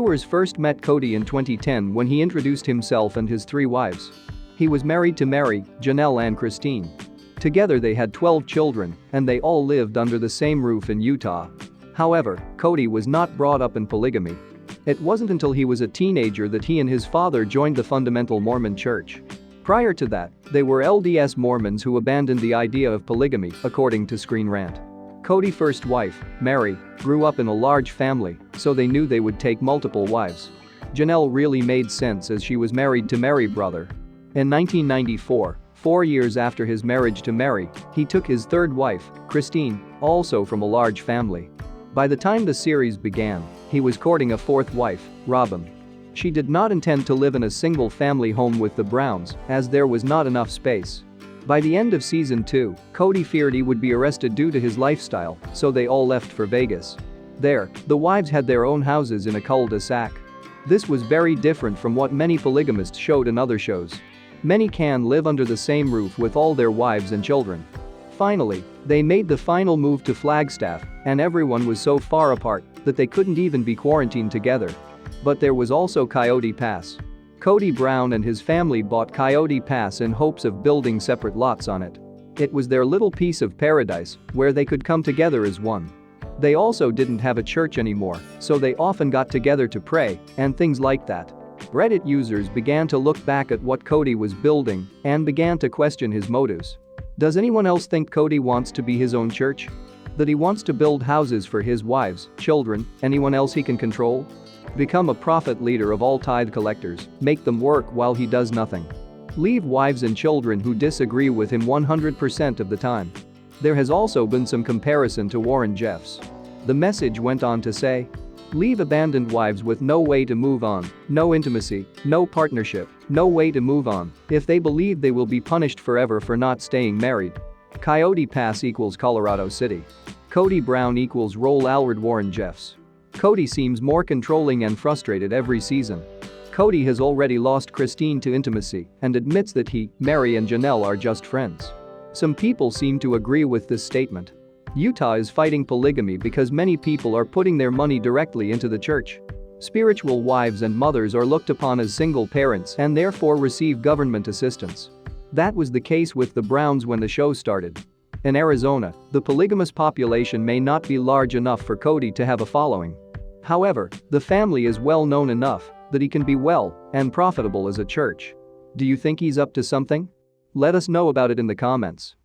Viewers first met Kody in 2010 when he introduced himself and his 3 wives. He was married to Mary, Janelle and Christine. Together they had 12 children, and they all lived under the same roof in Utah. However, Kody was not brought up in polygamy. It wasn't until he was a teenager that he and his father joined the Fundamental Mormon Church. Prior to that, they were LDS Mormons who abandoned the idea of polygamy, according to Screen Rant. Kody's first wife, Mary, grew up in a large family, so they knew they would take multiple wives. Janelle really made sense as she was married to Mary's brother. In 1994, 4 years after his marriage to Mary, he took his 3rd wife, Christine, also from a large family. By the time the series began, he was courting a 4th wife, Robin. She did not intend to live in a single-family home with the Browns, as there was not enough space. By the end of season 2, Kody feared he would be arrested due to his lifestyle, so they all left for Vegas. There, the wives had their own houses in a cul-de-sac. This was very different from what many polygamists showed in other shows. Many can live under the same roof with all their wives and children. Finally, they made the final move to Flagstaff, and everyone was so far apart that they couldn't even be quarantined together. But there was also Kody Pass. Kody Brown and his family bought Kody Pass in hopes of building separate lots on it. It was their little piece of paradise where they could come together as one. They also didn't have a church anymore, so they often got together to pray and things like that. Reddit users began to look back at what Kody was building and began to question his motives. Does anyone else think Kody wants to be his own church? That he wants to build houses for his wives, children, anyone else he can control? Become a prophet leader of all tithe collectors, make them work while he does nothing. Leave wives and children who disagree with him 100% of the time. There has also been some comparison to Warren Jeffs. The message went on to say, leave abandoned wives with no way to move on, no intimacy, no partnership, no way to move on, if they believe they will be punished forever for not staying married. Kody Pass equals Colorado City. Kody Brown equals Roll Alward Warren Jeffs. Kody seems more controlling and frustrated every season. Kody has already lost Christine to intimacy and admits that he, Mary and Janelle are just friends. Some people seem to agree with this statement. Utah is fighting polygamy because many people are putting their money directly into the church. Spiritual wives and mothers are looked upon as single parents and therefore receive government assistance. That was the case with the Browns when the show started. In Arizona, the polygamous population may not be large enough for Kody to have a following. However, the family is well known enough that he can be well and profitable as a church. Do you think he's up to something? Let us know about it in the comments.